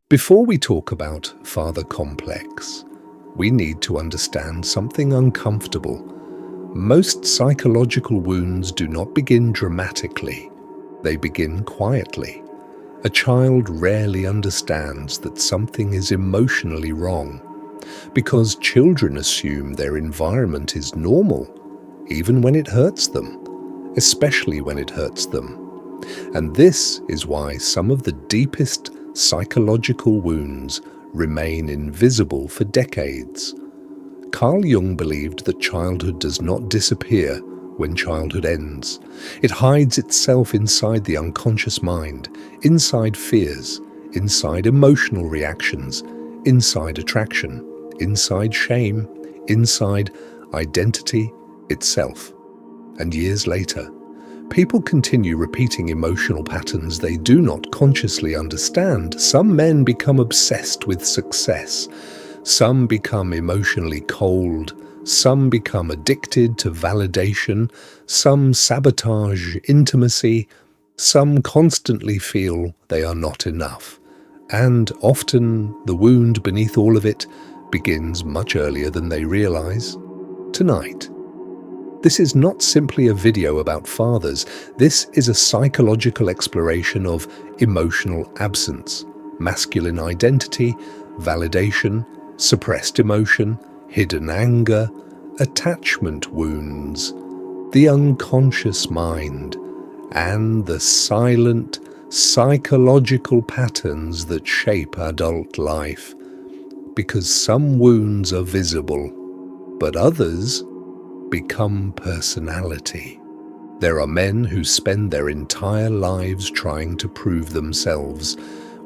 Before we talk about father complex, we need to understand something uncomfortable. Most psychological wounds do not begin dramatically. They begin quietly. A child rarely understands that something is emotionally wrong because children assume their environment is normal, even when it hurts them, especially when it hurts them. And this is why some of the deepest psychological wounds remain invisible for decades. Carl Jung believed that childhood does not disappear when childhood ends. It hides itself inside the unconscious mind, inside fears, inside emotional reactions, inside attraction, inside shame, inside identity itself. And years later, people continue repeating emotional patterns they do not consciously understand. Some men become obsessed with success. Some become emotionally cold. Some become addicted to validation. Some sabotage intimacy. Some constantly feel they are not enough. And often the wound beneath all of it begins much earlier than they realize. Tonight, this is not simply a video about fathers. This is a psychological exploration of emotional absence, masculine identity, validation, suppressed emotion, hidden anger, attachment wounds, the unconscious mind, and the silent psychological patterns that shape adult life. Because some wounds are visible, but others become personality. There are men who spend their entire lives trying to prove themselves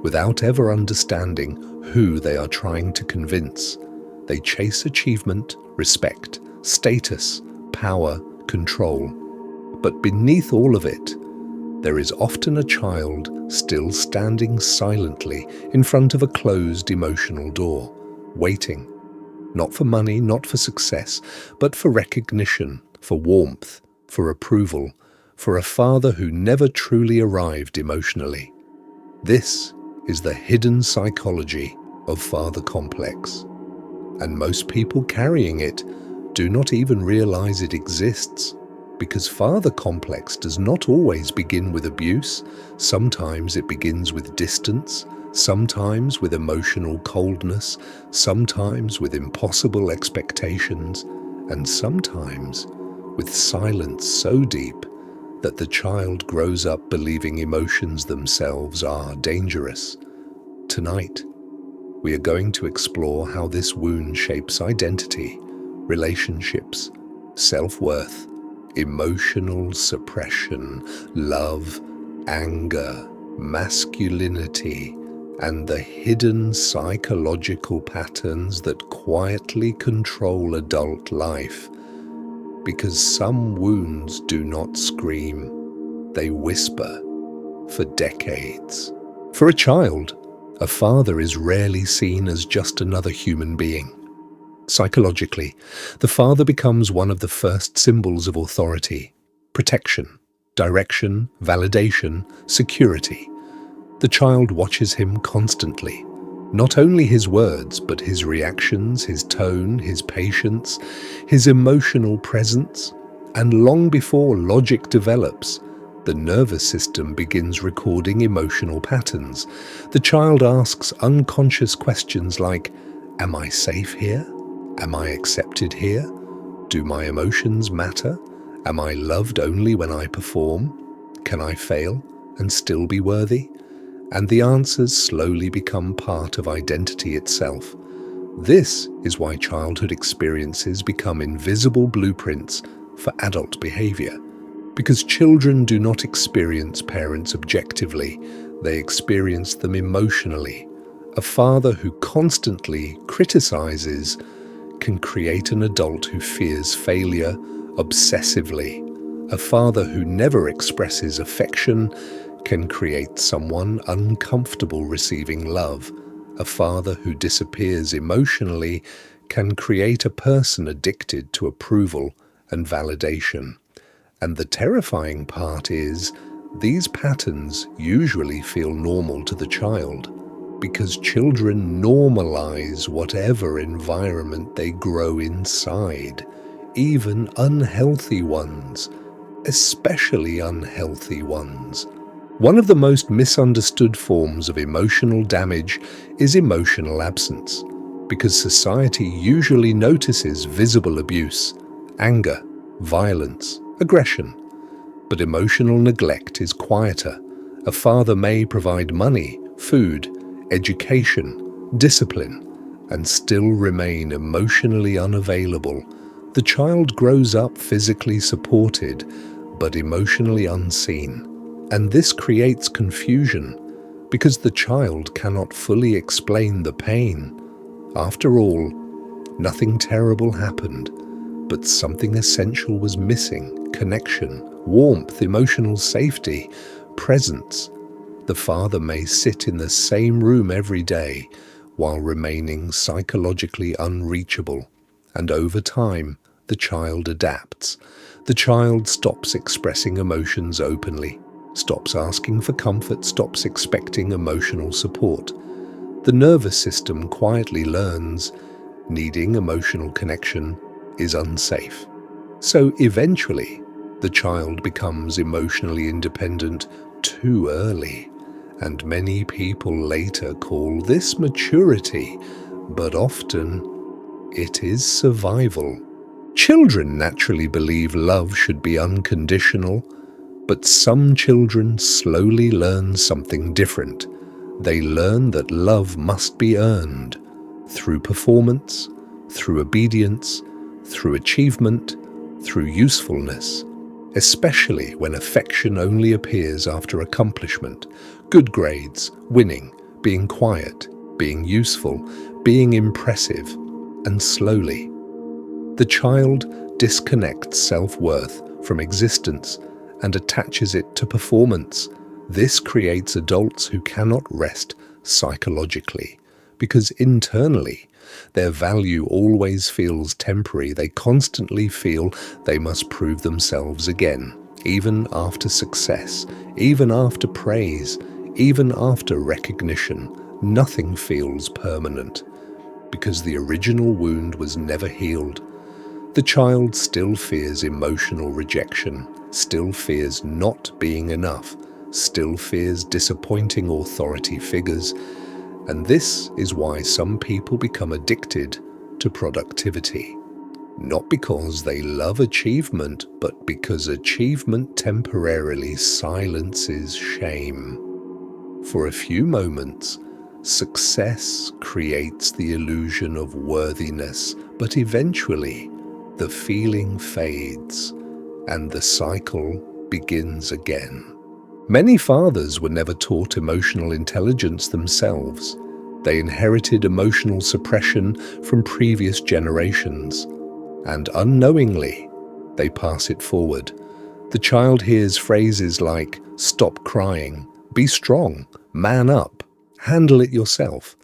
without ever understanding who they are trying to convince. They chase achievement, respect, status, power, control. But beneath all of it, there is often a child still standing silently in front of a closed emotional door, waiting. Not for money, not for success, but for recognition, for warmth, for approval, for a father who never truly arrived emotionally. This is the hidden psychology of father complex. And most people carrying it do not even realize it exists, because father complex does not always begin with abuse. Sometimes it begins with distance, sometimes with emotional coldness, sometimes with impossible expectations, and sometimes with silence so deep that the child grows up believing emotions themselves are dangerous. Tonight, we are going to explore how this wound shapes identity, relationships, self-worth, emotional suppression, love, anger, masculinity, and the hidden psychological patterns that quietly control adult life. Because some wounds do not scream, they whisper for decades. For a child, a father is rarely seen as just another human being. Psychologically, the father becomes one of the first symbols of authority, protection, direction, validation, security. The child watches him constantly. Not only his words, but his reactions, his tone, his patience, his emotional presence. And long before logic develops, the nervous system begins recording emotional patterns. The child asks unconscious questions like, "Am I safe here? Am I accepted here? Do my emotions matter? Am I loved only when I perform? Can I fail and still be worthy?" And the answers slowly become part of identity itself. This is why childhood experiences become invisible blueprints for adult behavior. Because children do not experience parents objectively, they experience them emotionally. A father who constantly criticizes can create an adult who fears failure obsessively. A father who never expresses affection can create someone uncomfortable receiving love. A father who disappears emotionally can create a person addicted to approval and validation. And the terrifying part is, these patterns usually feel normal to the child. because children normalize whatever environment they grow inside, even unhealthy ones, especially unhealthy ones. One of the most misunderstood forms of emotional damage is emotional absence, because society usually notices visible abuse, anger, violence, aggression. But emotional neglect is quieter. A father may provide money, food, education, discipline, and still remain emotionally unavailable. The child grows up physically supported, but emotionally unseen. And this creates confusion, because the child cannot fully explain the pain. After all, nothing terrible happened, but something essential was missing: connection, warmth, emotional safety, presence. The father may sit in the same room every day while remaining psychologically unreachable, and over time, the child adapts. The child stops expressing emotions openly, stops asking for comfort, stops expecting emotional support. The nervous system quietly learns needing emotional connection is unsafe. So eventually, the child becomes emotionally independent too early, and many people later call this maturity, but often it is survival. Children naturally believe love should be unconditional, but some children slowly learn something different. They learn that love must be earned through performance, through obedience, through achievement, through usefulness, especially when affection only appears after accomplishment, good grades, winning, being quiet, being useful, being impressive, and slowly, the child disconnects self-worth from existence and attaches it to performance. This creates adults who cannot rest psychologically, because internally, their value always feels temporary. They constantly feel they must prove themselves again, even after success, even after praise, even after recognition. Nothing feels permanent, because the original wound was never healed. The child still fears emotional rejection, still fears not being enough, still fears disappointing authority figures, and this is why some people become addicted to productivity. Not because they love achievement, but because achievement temporarily silences shame. For a few moments, success creates the illusion of worthiness, but eventually, the feeling fades, and the cycle begins again. Many fathers were never taught emotional intelligence themselves. They inherited emotional suppression from previous generations, and unknowingly, they pass it forward. The child hears phrases like, "Stop crying," "Be strong," "Man up," "Handle it yourself,"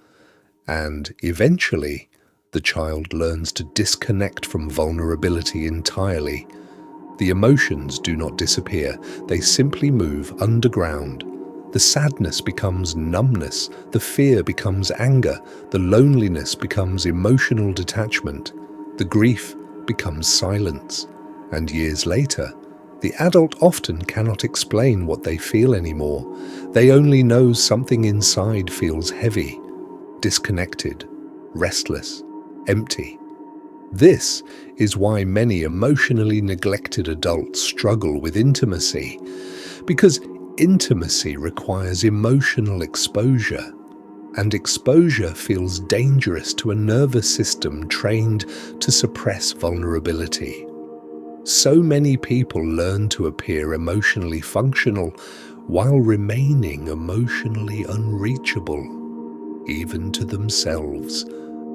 and eventually, the child learns to disconnect from vulnerability entirely. The emotions do not disappear, they simply move underground. The sadness becomes numbness, the fear becomes anger, the loneliness becomes emotional detachment, the grief becomes silence, and years later, the adult often cannot explain what they feel anymore. They only know something inside feels heavy, disconnected, restless, empty. This is why many emotionally neglected adults struggle with intimacy, because intimacy requires emotional exposure, and exposure feels dangerous to a nervous system trained to suppress vulnerability. So many people learn to appear emotionally functional while remaining emotionally unreachable, even to themselves.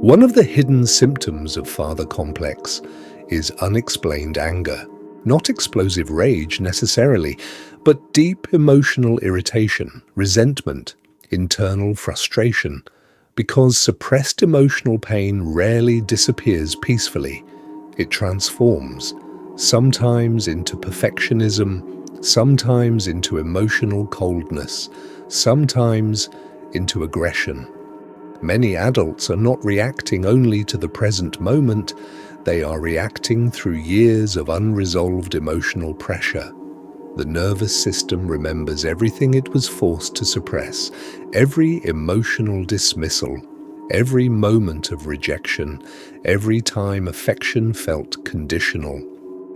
One of the hidden symptoms of father complex is unexplained anger. Not explosive rage necessarily, but deep emotional irritation, resentment, internal frustration, because suppressed emotional pain rarely disappears peacefully. It transforms, sometimes into perfectionism, sometimes into emotional coldness, sometimes into aggression. Many adults are not reacting only to the present moment, they are reacting through years of unresolved emotional pressure. The nervous system remembers everything it was forced to suppress, every emotional dismissal, every moment of rejection, every time affection felt conditional.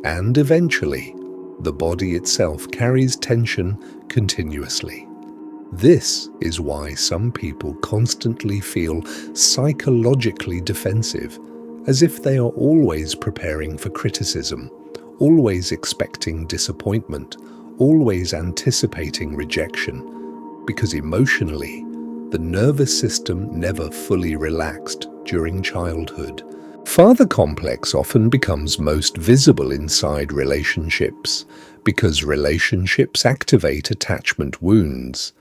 And eventually, the body itself carries tension continuously. This is why some people constantly feel psychologically defensive, as if they are always preparing for criticism, always expecting disappointment, always anticipating rejection, because emotionally, the nervous system never fully relaxed during childhood. Father complex often becomes most visible inside relationships, because relationships activate attachment wounds.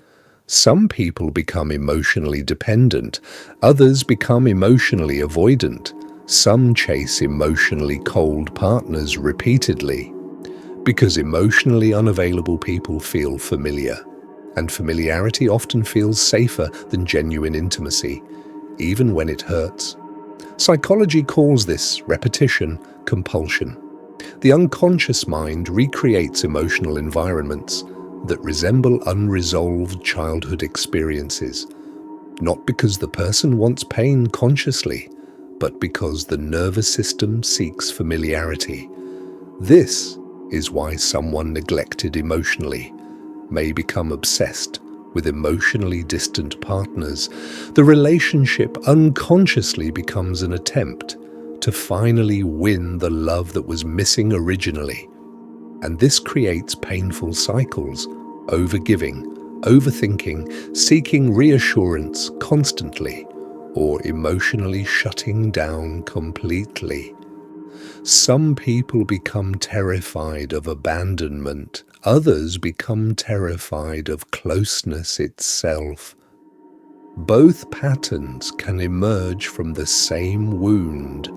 Some people become emotionally dependent, others become emotionally avoidant. Some chase emotionally cold partners repeatedly, because emotionally unavailable people feel familiar, and familiarity often feels safer than genuine intimacy, even when it hurts. Psychology calls this repetition compulsion. The unconscious mind recreates emotional environments that resemble unresolved childhood experiences, not because the person wants pain consciously, but because the nervous system seeks familiarity. This is why someone neglected emotionally may become obsessed with emotionally distant partners. The relationship unconsciously becomes an attempt to finally win the love that was missing originally. And this creates painful cycles: overgiving, overthinking, seeking reassurance constantly, or emotionally shutting down completely. Some people become terrified of abandonment, others become terrified of closeness itself. Both patterns can emerge from the same wound.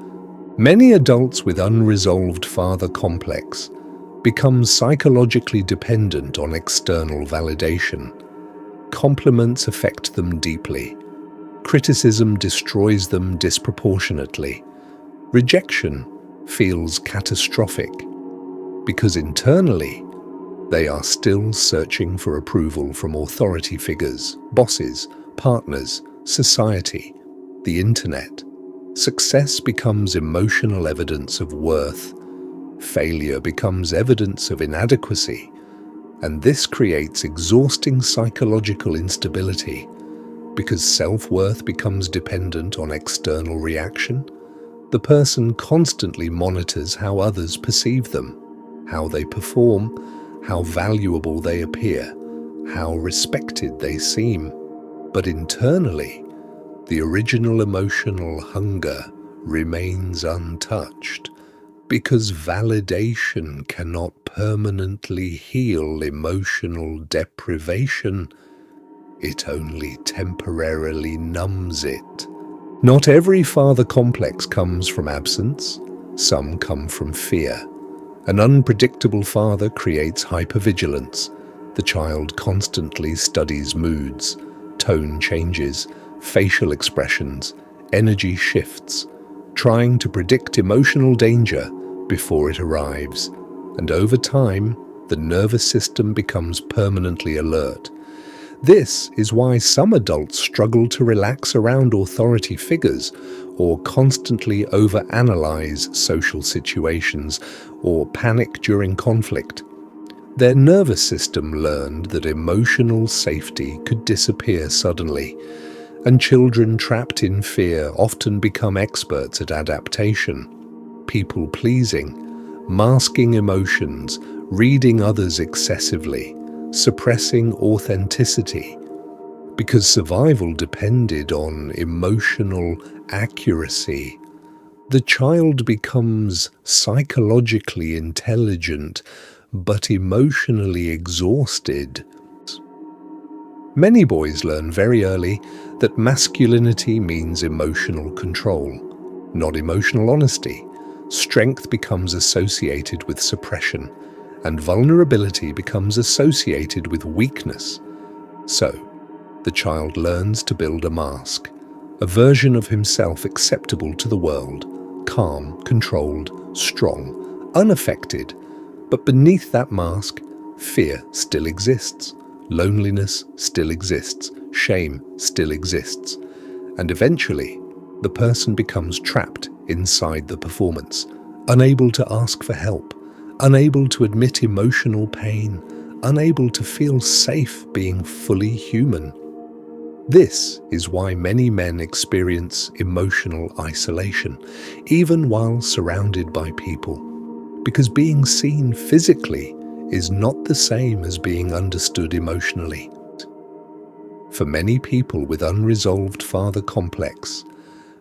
Many adults with unresolved father complex become psychologically dependent on external validation. Compliments affect them deeply. Criticism destroys them disproportionately. Rejection feels catastrophic because internally they are still searching for approval from authority figures, bosses, partners, society, the internet. Success becomes emotional evidence of worth. Failure becomes evidence of inadequacy, and this creates exhausting psychological instability because self-worth becomes dependent on external reaction. The person constantly monitors how others perceive them, how they perform, how valuable they appear, how respected they seem. But internally, the original emotional hunger remains untouched, because validation cannot permanently heal emotional deprivation. It only temporarily numbs it. Not every father complex comes from absence. Some come from fear. An unpredictable father creates hypervigilance. The child constantly studies moods, tone changes, facial expressions, energy shifts, trying to predict emotional danger before it arrives. And over time, the nervous system becomes permanently alert. This is why some adults struggle to relax around authority figures, or constantly overanalyze social situations, or panic during conflict. Their nervous system learned that emotional safety could disappear suddenly, and children trapped in fear often become experts at adaptation, people-pleasing, masking emotions, reading others excessively, suppressing authenticity, because survival depended on emotional accuracy. The child becomes psychologically intelligent, but emotionally exhausted. Many boys learn very early that masculinity means emotional control, not emotional honesty. Strength becomes associated with suppression, and vulnerability becomes associated with weakness. So, The child learns to build a mask, a version of himself acceptable to the world, calm, controlled, strong, unaffected. But beneath that mask, fear still exists, loneliness still exists, shame still exists. And eventually, the person becomes trapped inside the performance, unable to ask for help, unable to admit emotional pain, unable to feel safe being fully human. This is why many men experience emotional isolation, even while surrounded by people, because being seen physically is not the same as being understood emotionally. For many people with unresolved father complex,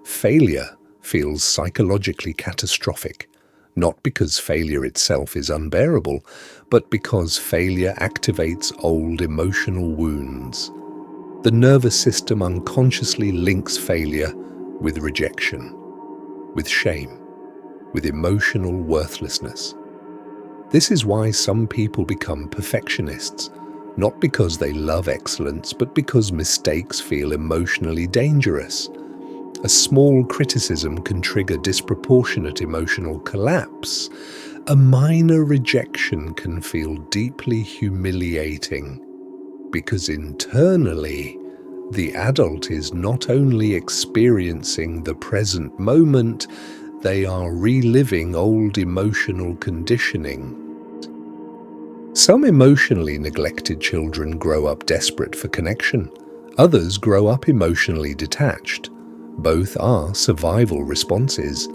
failure feels psychologically catastrophic, not because failure itself is unbearable, but because failure activates old emotional wounds. The nervous system unconsciously links failure with rejection, with shame, with emotional worthlessness. This is why some people become perfectionists, not because they love excellence, but because mistakes feel emotionally dangerous. A small criticism can trigger disproportionate emotional collapse. A minor rejection can feel deeply humiliating, because internally, the adult is not only experiencing the present moment, they are reliving old emotional conditioning. Some emotionally neglected children grow up desperate for connection. Others grow up emotionally detached. Both are survival responses.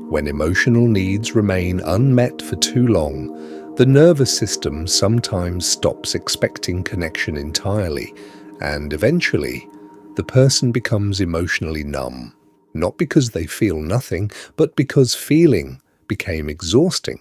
When emotional needs remain unmet for too long, the nervous system sometimes stops expecting connection entirely, and eventually, the person becomes emotionally numb, not because they feel nothing, but because feeling became exhausting.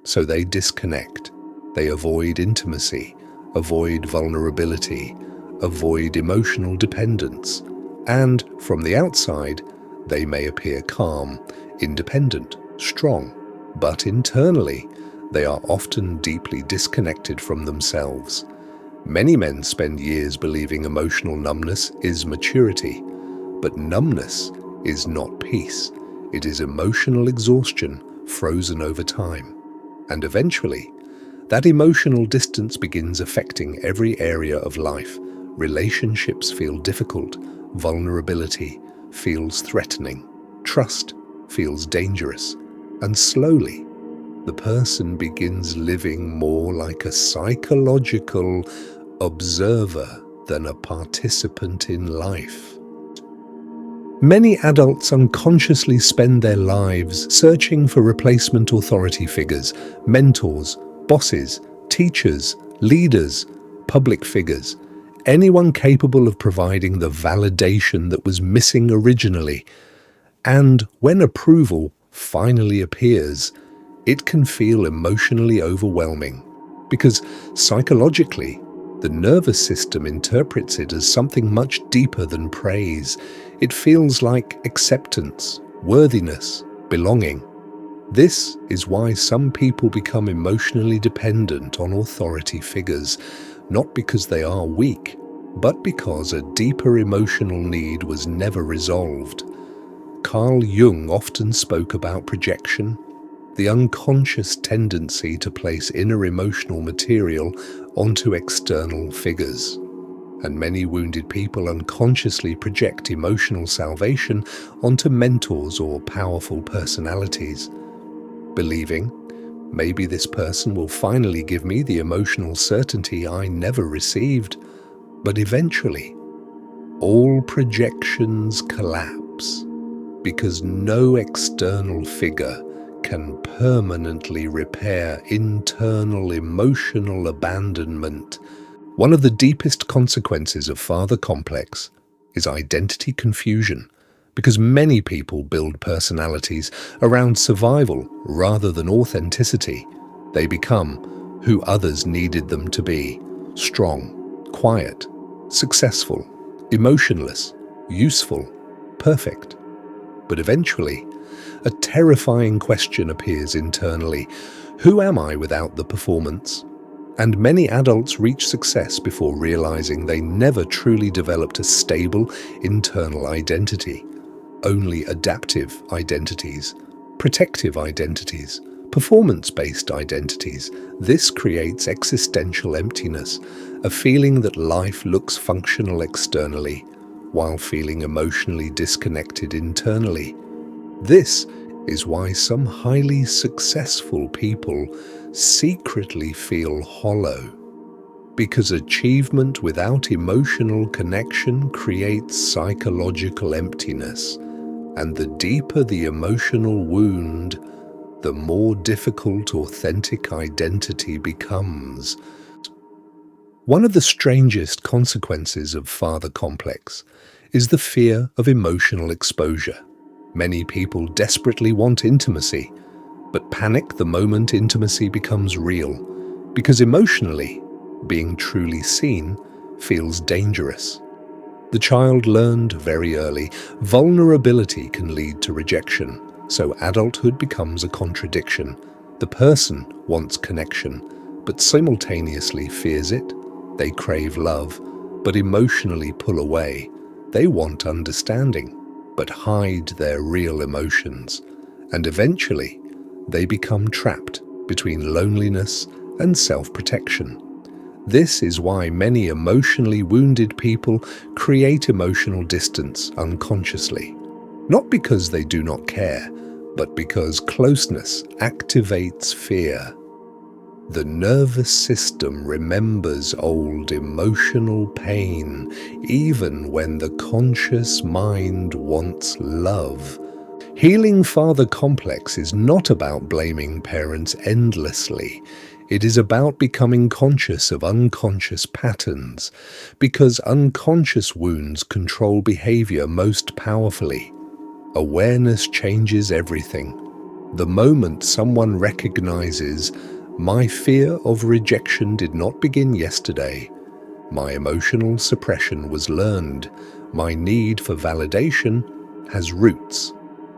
So they disconnect. They avoid intimacy, avoid vulnerability, avoid emotional dependence, and from the outside, they may appear calm, independent, strong, but internally, they are often deeply disconnected from themselves. Many men spend years believing emotional numbness is maturity, but numbness is not peace. It is emotional exhaustion frozen over time. And eventually, that emotional distance begins affecting every area of life. Relationships feel difficult, vulnerability feels threatening, trust feels dangerous, and slowly, the person begins living more like a psychological observer than a participant in life. Many adults unconsciously spend their lives searching for replacement authority figures, mentors, bosses, teachers, leaders, public figures, anyone capable of providing the validation that was missing originally. And when approval finally appears, it can feel emotionally overwhelming, because psychologically, the nervous system interprets it as something much deeper than praise. It feels like acceptance, worthiness, belonging. This is why some people become emotionally dependent on authority figures, not because they are weak, but because a deeper emotional need was never resolved. Carl Jung often spoke about projection, the unconscious tendency to place inner emotional material onto external figures. And many wounded people unconsciously project emotional salvation onto mentors or powerful personalities, believing, maybe this person will finally give me the emotional certainty I never received. But eventually, all projections collapse, because no external figure can permanently repair internal emotional abandonment. One of the deepest consequences of father complex is identity confusion, because many people build personalities around survival rather than authenticity. They become who others needed them to be: strong, quiet, successful, emotionless, useful, perfect. But eventually, a terrifying question appears internally. Who am I without the performance? And many adults reach success before realizing they never truly developed a stable internal identity. Only adaptive identities, protective identities, performance-based identities. This creates existential emptiness, a feeling that life looks functional externally, while feeling emotionally disconnected internally. This is why some highly successful people secretly feel hollow, because achievement without emotional connection creates psychological emptiness, and the deeper the emotional wound, the more difficult authentic identity becomes. One of the strangest consequences of father complex is the fear of emotional exposure. Many people desperately want intimacy, but panic the moment intimacy becomes real, because emotionally, being truly seen feels dangerous. The child learned very early, vulnerability can lead to rejection, so adulthood becomes a contradiction. The person wants connection, but simultaneously fears it. They crave love, but emotionally pull away. They want understanding, but hide their real emotions. And eventually, they become trapped between loneliness and self-protection. This is why many emotionally wounded people create emotional distance unconsciously. Not because they do not care, but because closeness activates fear. The nervous system remembers old emotional pain, even when the conscious mind wants love. Healing father complex is not about blaming parents endlessly. It is about becoming conscious of unconscious patterns, because unconscious wounds control behavior most powerfully. Awareness changes everything. The moment someone recognizes, my fear of rejection did not begin yesterday. My emotional suppression was learned. My need for validation has roots.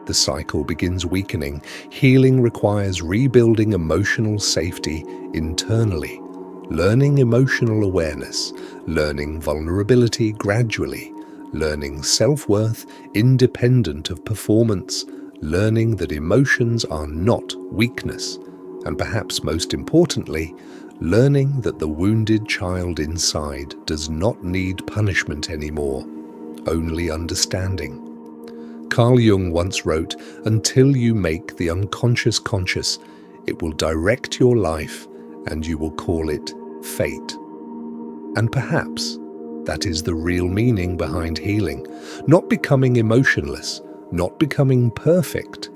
The cycle begins weakening. Healing requires rebuilding emotional safety internally, learning emotional awareness, learning vulnerability gradually, learning self-worth independent of performance, learning that emotions are not weakness, and perhaps most importantly, learning that the wounded child inside does not need punishment anymore, only understanding. Carl Jung once wrote, "Until you make the unconscious conscious, it will direct your life and you will call it fate." And perhaps that is the real meaning behind healing, not becoming emotionless, not becoming perfect,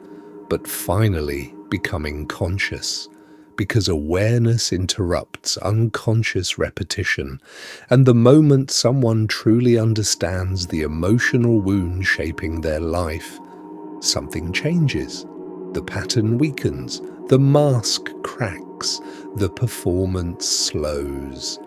but finally becoming conscious. Because awareness interrupts unconscious repetition, and the moment someone truly understands the emotional wound shaping their life, something changes. The pattern weakens, the mask cracks, the performance slows.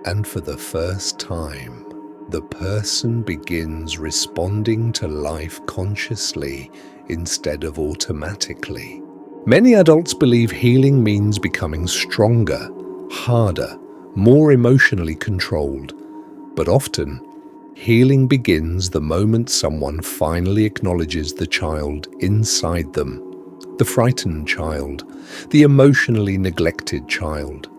And for the first time, the person begins responding to life consciously instead of automatically. Many adults believe healing means becoming stronger, harder, more emotionally controlled. But often, healing begins the moment someone finally acknowledges the child inside them. The frightened child, the emotionally neglected child,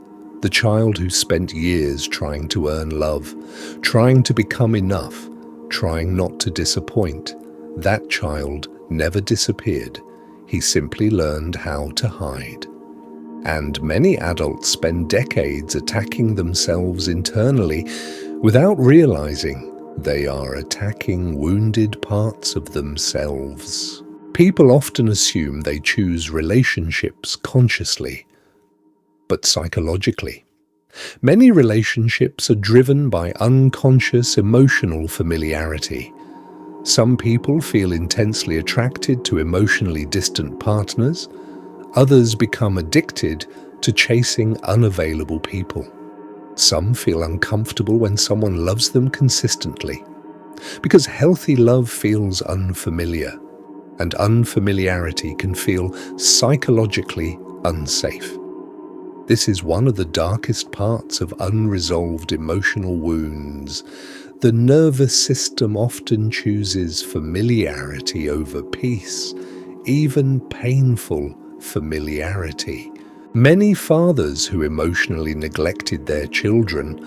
the child who spent years trying to earn love, trying to become enough, trying not to disappoint. That child never disappeared. He simply learned how to hide. And many adults spend decades attacking themselves internally without realizing they are attacking wounded parts of themselves. People often assume they choose relationships consciously, but psychologically. Many relationships are driven by unconscious emotional familiarity. Some people feel intensely attracted to emotionally distant partners. Others become addicted to chasing unavailable people. Some feel uncomfortable when someone loves them consistently, because healthy love feels unfamiliar, and unfamiliarity can feel psychologically unsafe. This is one of the darkest parts of unresolved emotional wounds. The nervous system often chooses familiarity over peace, even painful familiarity. Many fathers who emotionally neglected their children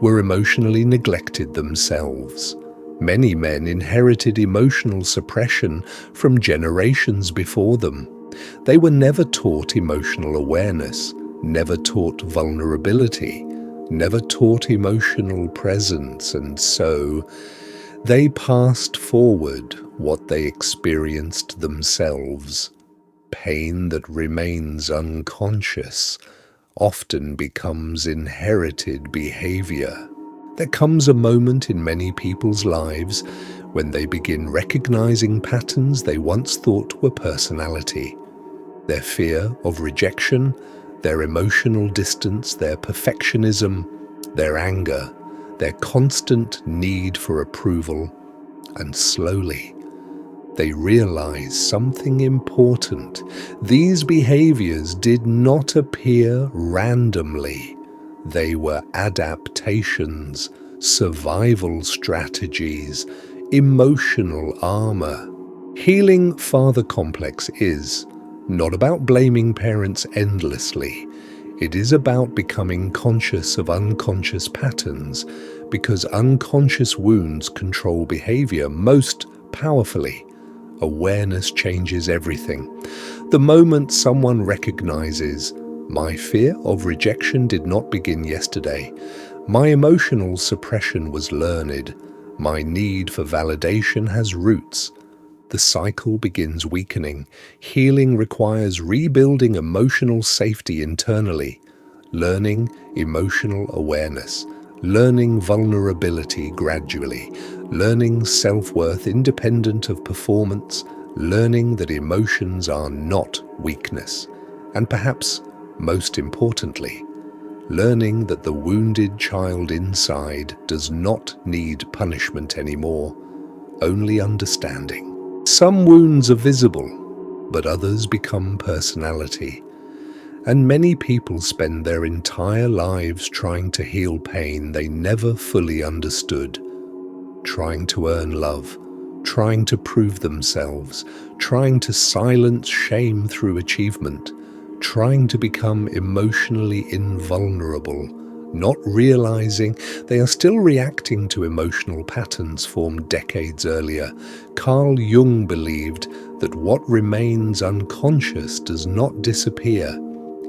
were emotionally neglected themselves. Many men inherited emotional suppression from generations before them. They were never taught emotional awareness, never taught vulnerability, never taught emotional presence, and so they passed forward what they experienced themselves. Pain that remains unconscious often becomes inherited behavior. There comes a moment in many people's lives when they begin recognizing patterns they once thought were personality. Their fear of rejection, their emotional distance, their perfectionism, their anger, their constant need for approval, and slowly they realize something important. These behaviors did not appear randomly. They were adaptations, survival strategies, emotional armor. Healing father complex is not about blaming parents endlessly. It is about becoming conscious of unconscious patterns, because unconscious wounds control behavior most powerfully. Awareness changes everything. The moment someone recognizes, my fear of rejection did not begin yesterday. My emotional suppression was learned. My need for validation has roots. The cycle begins weakening. Healing requires rebuilding emotional safety internally, learning emotional awareness, learning vulnerability gradually, learning self-worth independent of performance, learning that emotions are not weakness, and perhaps most importantly, learning that the wounded child inside does not need punishment anymore, only understanding. Some wounds are visible, but others become personality. And many people spend their entire lives trying to heal pain they never fully understood, trying to earn love, trying to prove themselves, trying to silence shame through achievement, trying to become emotionally invulnerable, not realizing they are still reacting to emotional patterns formed decades earlier. Carl Jung believed that what remains unconscious does not disappear.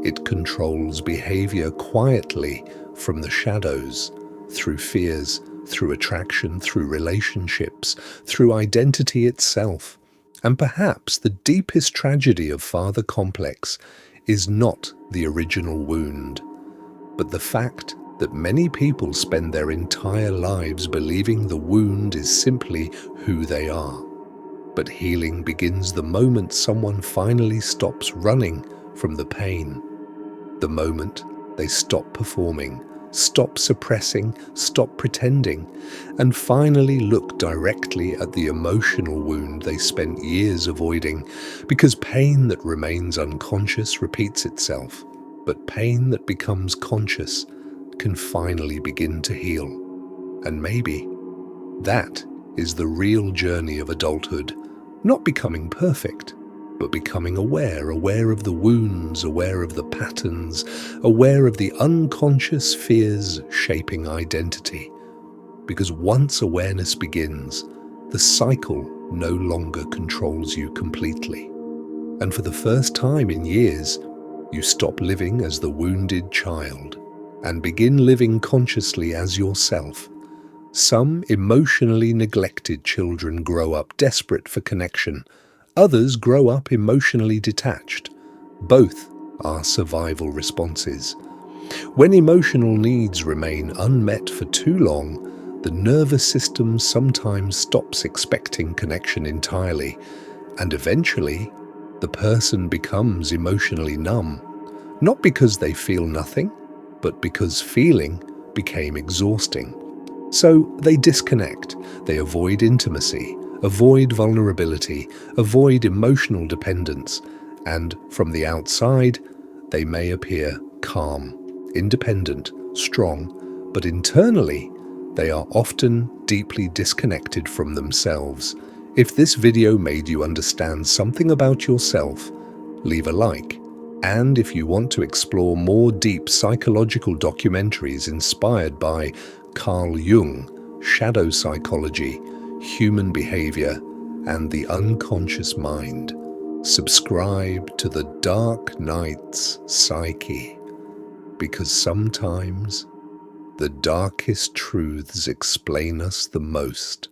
It controls behavior quietly from the shadows, through fears, through attraction, through relationships, through identity itself. And perhaps the deepest tragedy of father complex is not the original wound, but the fact that many people spend their entire lives believing the wound is simply who they are. But healing begins the moment someone finally stops running from the pain, the moment they stop performing, stop suppressing, stop pretending, and finally look directly at the emotional wound they spent years avoiding, because pain that remains unconscious repeats itself. But pain that becomes conscious can finally begin to heal. And maybe that is the real journey of adulthood. Not becoming perfect, but becoming aware of the wounds, aware of the patterns, aware of the unconscious fears shaping identity. Because once awareness begins, the cycle no longer controls you completely. And for the first time in years, you stop living as the wounded child and begin living consciously as yourself. Some emotionally neglected children grow up desperate for connection. Others grow up emotionally detached. Both are survival responses. When emotional needs remain unmet for too long, the nervous system sometimes stops expecting connection entirely, and eventually, the person becomes emotionally numb, not because they feel nothing, but because feeling became exhausting. So they disconnect, they avoid intimacy, avoid vulnerability, avoid emotional dependence, and from the outside, they may appear calm, independent, strong, but internally, they are often deeply disconnected from themselves. If this video made you understand something about yourself, leave a like. And if you want to explore more deep psychological documentaries inspired by Carl Jung, shadow psychology, human behavior, and the unconscious mind, subscribe to the Dark Knight's Psyche, because sometimes the darkest truths explain us the most.